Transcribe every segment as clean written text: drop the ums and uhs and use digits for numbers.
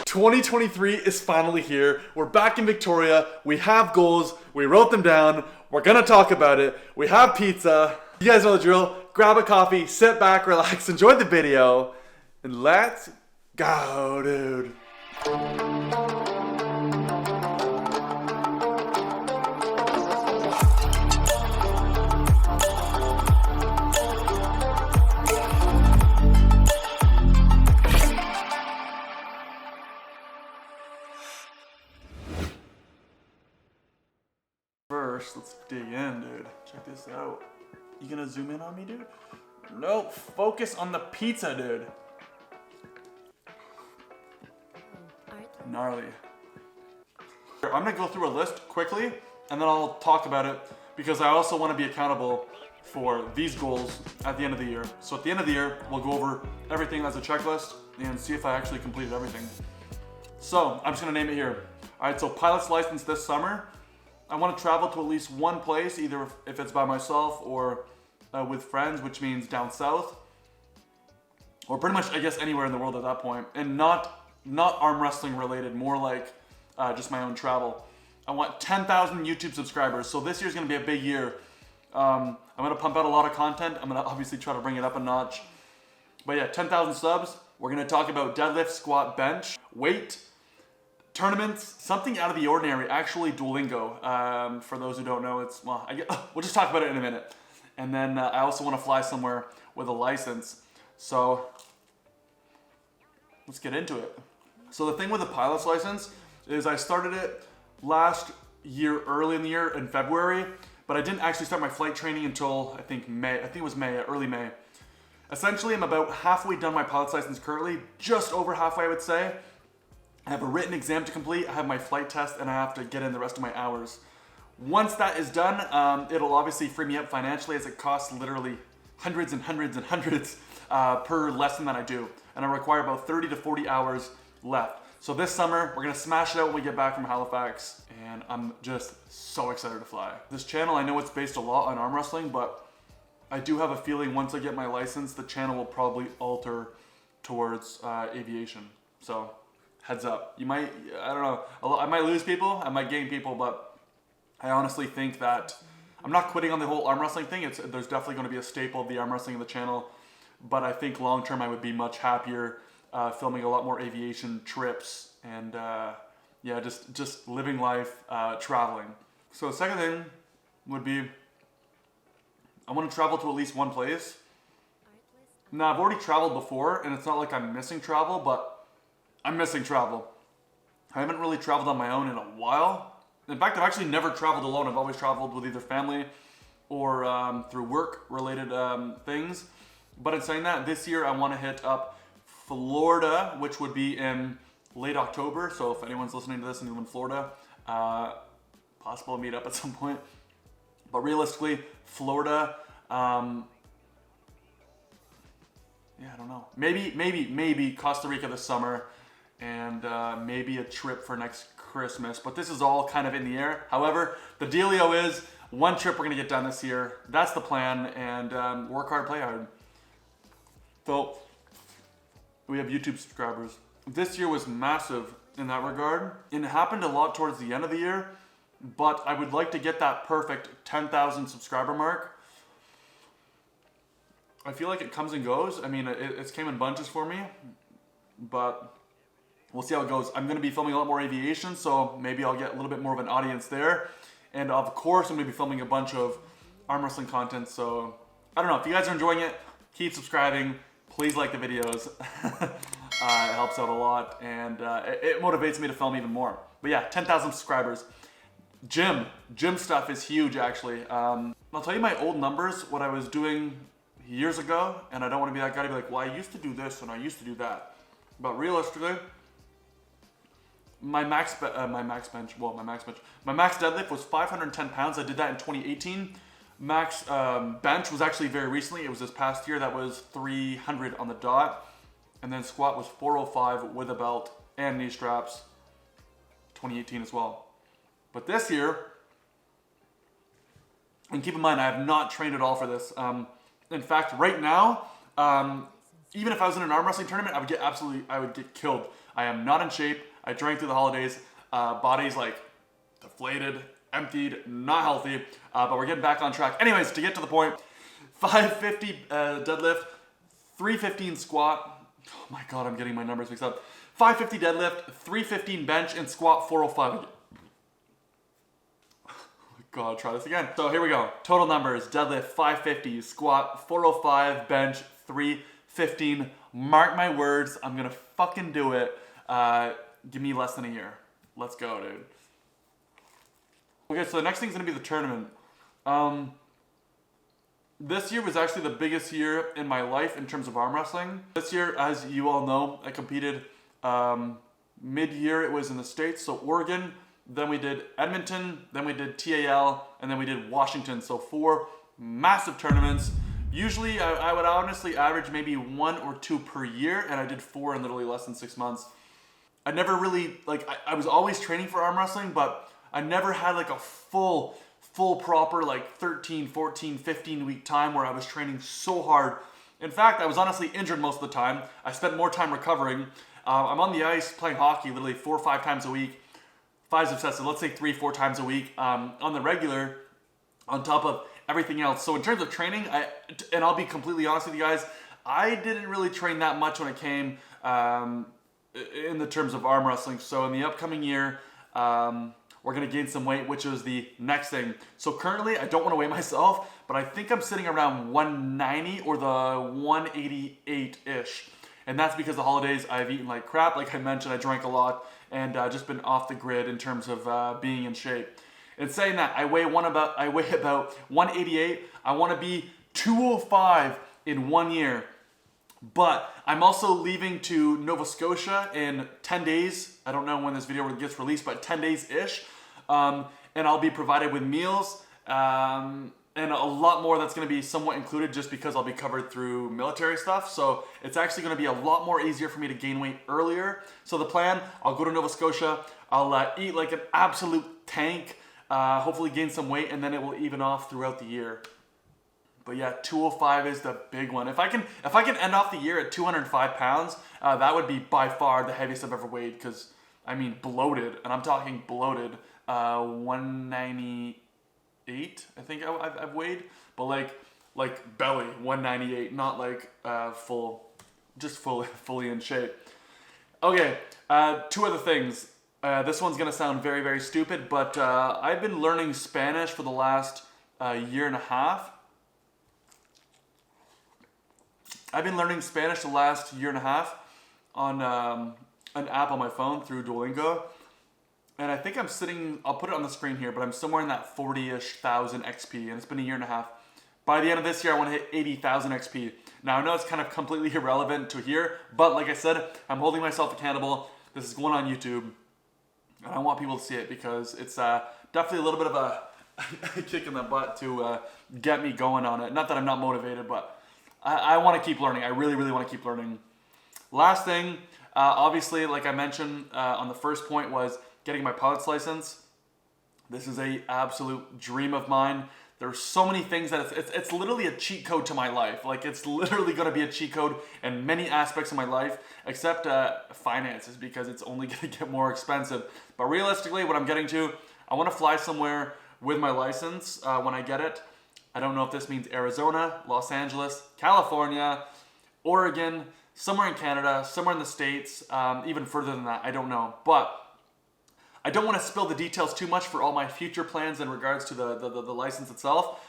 2023 is finally here. We're back in Victoria. We have goals. We wrote them down. We're gonna talk about it. We have pizza. You guys know the drill. Grab a coffee, sit back, relax, enjoy the video, and let's go, dude. First, let's dig in, dude. Check this out. You gonna zoom in on me, dude? Nope. Focus on the pizza, dude. Gnarly. I'm gonna go through a list quickly, and then I'll talk about it because I also want to be accountable for these goals at the end of the year. So at the end of the year, we'll go over everything as a checklist and see if I actually completed everything. So I'm just gonna name it here. All right. So pilot's license this summer. I want to travel to at least one place, either if it's by myself or with friends, which means down south, or pretty much, I guess, anywhere in the world at that point, and not arm wrestling related, more like just my own travel. I want 10,000 YouTube subscribers, so this year's gonna be a big year. I'm gonna pump out a lot of content. I'm gonna obviously try to bring it up a notch. But yeah, 10,000 subs. We're gonna talk about deadlift, squat, bench, weight, tournaments, something out of the ordinary, actually Duolingo. For those who don't know, it's, well, we'll just talk about it in a minute. And then I also want to fly somewhere with a license. So let's get into it. So the thing with the pilot's license is I started it last year, early in the year in February, but I didn't actually start my flight training until I think May. I think it was May, early May. Essentially, I'm about halfway done my pilot's license currently, just over halfway, I would say. I have a written exam to complete, I have my flight test, and I have to get in the rest of my hours. Once that is done, it'll obviously free me up financially, as it costs literally hundreds and hundreds and hundreds per lesson that I do. And I require about 30 to 40 hours left. So this summer, we're gonna smash it out when we get back from Halifax, and I'm just so excited to fly. This channel, I know it's based a lot on arm wrestling, but I do have a feeling once I get my license, the channel will probably alter towards aviation. So heads up. You might, I don't know, I might lose people, I might gain people, but I honestly think that I'm not quitting on the whole arm wrestling thing. There's definitely going to be a staple of the arm wrestling of the channel, but I think long term I would be much happier filming a lot more aviation trips and yeah, just living life, traveling. So the second thing would be I want to travel to at least one place. Now I've already traveled before, and it's not like I'm missing travel, but I'm missing travel. I haven't really traveled on my own in a while. In fact, I've actually never traveled alone. I've always traveled with either family or through work-related things. But in saying that, this year I want to hit up Florida, which would be in late October. So if anyone's listening to this and you live in Florida, possible to meet up at some point. But realistically, Florida, yeah, I don't know. Maybe Costa Rica this summer, and maybe a trip for next Christmas. But this is all kind of in the air. However, the dealio is one trip we're gonna get done this year. That's the plan, and work hard, play hard. So we have YouTube subscribers. This year was massive in that regard, and it happened a lot towards the end of the year. But I would like to get that perfect 10,000 subscriber mark. I feel like it comes and goes. I mean, it's came in bunches for me, but we'll see how it goes. I'm going to be filming a lot more aviation, so maybe I'll get a little bit more of an audience there. And of course, I'm going to be filming a bunch of arm wrestling content. So I don't know. If you guys are enjoying it, keep subscribing. Please like the videos. It helps out a lot, and it motivates me to film even more. But yeah, 10,000 subscribers. Gym stuff is huge, actually. I'll tell you my old numbers, what I was doing years ago, and I don't want to be that guy to be like, well, I used to do this and I used to do that. But realistically, my max deadlift was 510 pounds. I did that in 2018. Max bench was actually very recently. It was this past year. That was 300 on the dot. And then squat was 405 with a belt and knee straps, 2018 as well. But this year, and keep in mind, I have not trained at all for this. In fact, right now, even if I was in an arm wrestling tournament, I would get killed. I am not in shape. I drank through the holidays. Body's like deflated, emptied, not healthy, but we're getting back on track. Anyways, to get to the point, 550 deadlift, 315 squat. Oh my God, I'm getting my numbers mixed up. 550 deadlift, 315 bench, and squat 405. God, try this again. So here we go. Total numbers: deadlift 550, squat 405, bench 315. Mark my words, I'm gonna fucking do it. Give me less than a year. Let's go, dude. Okay, so the next thing's gonna be the tournament. This year was actually the biggest year in my life in terms of arm wrestling. This year, as you all know, I competed mid-year. It was in the States, so Oregon. Then we did Edmonton, then we did TAL, and then we did Washington. So 4 massive tournaments. Usually I would honestly average maybe 1 or 2 per year, and I did 4 in literally less than 6 months. I never really, like, I was always training for arm wrestling, but I never had like a full proper like 13, 14, 15 week time where I was training so hard. In fact, I was honestly injured most of the time. I spent more time recovering. I'm on the ice playing hockey literally 4 or 5 times a week. 5's obsessive, let's say 3-4 times a week on the regular, on top of everything else. So in terms of training, and I'll be completely honest with you guys, I didn't really train that much when it came in the terms of arm wrestling. So in the upcoming year, we're gonna gain some weight, which is the next thing. So currently, I don't wanna weigh myself, but I think I'm sitting around 190 or the 188-ish. And that's because the holidays I've eaten like crap. Like I mentioned, I drank a lot and just been off the grid in terms of being in shape. In saying that, I weigh about 188. I want to be 205 in 1 year. But I'm also leaving to Nova Scotia in 10 days. I don't know when this video gets released, but 10 days-ish. And I'll be provided with meals. And a lot more that's going to be somewhat included just because I'll be covered through military stuff. So it's actually going to be a lot more easier for me to gain weight earlier. So the plan, I'll go to Nova Scotia, I'll eat like an absolute tank, hopefully gain some weight, and then it will even off throughout the year. But yeah, 205 is the big one. If I can end off the year at 205 pounds, that would be by far the heaviest I've ever weighed, because I mean bloated, and I'm talking bloated, 198, I think I've weighed, but like belly 198, not like fully in shape. Okay, 2 other things. This one's gonna sound very, very stupid, but I've been learning Spanish for the last year and a half. I've been learning Spanish the last year and a half on an app on my phone through Duolingo. And I think I'm sitting, I'll put it on the screen here, but I'm somewhere in that 40-ish thousand XP, and it's been a year and a half. By the end of this year, I want to hit 80,000 XP. Now, I know it's kind of completely irrelevant to here, but like I said, I'm holding myself accountable. This is going on YouTube, and I want people to see it because it's definitely a little bit of a kick in the butt to get me going on it. Not that I'm not motivated, but I want to keep learning. I really, really want to keep learning. Last thing, obviously, like I mentioned on the first point, was getting my pilot's license. This is a absolute dream of mine. There's so many things that it's literally a cheat code to my life. Like, it's literally going to be a cheat code in many aspects of my life, except finances, because it's only going to get more expensive. But realistically, what I'm getting to, I want to fly somewhere with my license when I get it. I don't know if this means Arizona, Los Angeles, California, Oregon, somewhere in Canada, somewhere in the States, even further than that, I don't know. But I don't want to spill the details too much for all my future plans in regards to the license itself,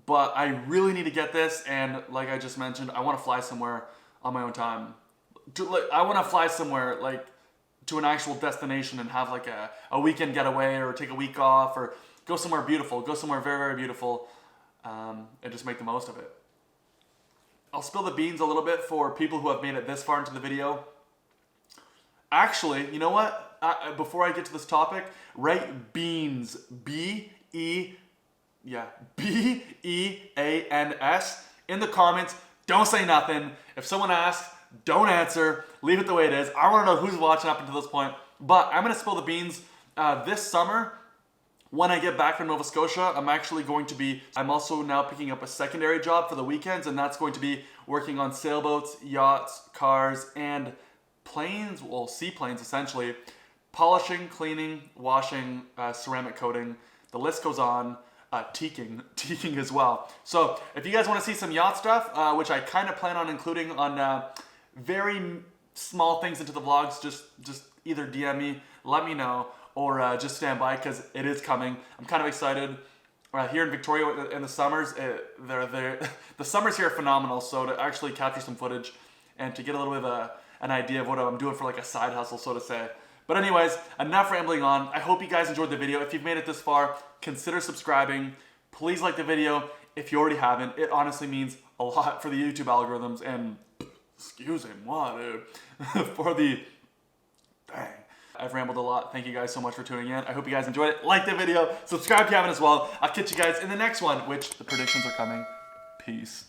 but I really need to get this, and like I just mentioned, I want to fly somewhere on my own time. I want to fly somewhere like to an actual destination and have like a weekend getaway, or take a week off, or go somewhere beautiful, go somewhere very, very beautiful, and just make the most of it. I'll spill the beans a little bit for people who have made it this far into the video. Actually, you know what? Before I get to this topic, write beans, B-E-A-N-S, in the comments. Don't say nothing. If someone asks, don't answer. Leave it the way it is. I want to know who's watching up until this point. But I'm going to spill the beans. This summer, when I get back from Nova Scotia, I'm also now picking up a secondary job for the weekends, and that's going to be working on sailboats, yachts, cars, and planes, well, seaplanes essentially, polishing, cleaning, washing, ceramic coating. The list goes on. Teaking as well. So if you guys want to see some yacht stuff, which I kind of plan on including on very small things into the vlogs, just either DM me, let me know, or just stand by because it is coming. I'm kind of excited. Here in Victoria in the summers, the summers here are phenomenal. So to actually capture some footage and to get a little bit of an idea of what I'm doing for like a side hustle, so to say. But anyways, enough rambling on. I hope you guys enjoyed the video. If you've made it this far, consider subscribing. Please like the video if you already haven't. It honestly means a lot for the YouTube algorithms and, excuse me, what, dude? For the, dang. I've rambled a lot. Thank you guys so much for tuning in. I hope you guys enjoyed it. Like the video. Subscribe if you haven't as well. I'll catch you guys in the next one, which the predictions are coming. Peace.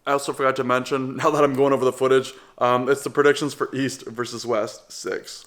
I also forgot to mention, now that I'm going over the footage, it's the predictions for East versus West 6.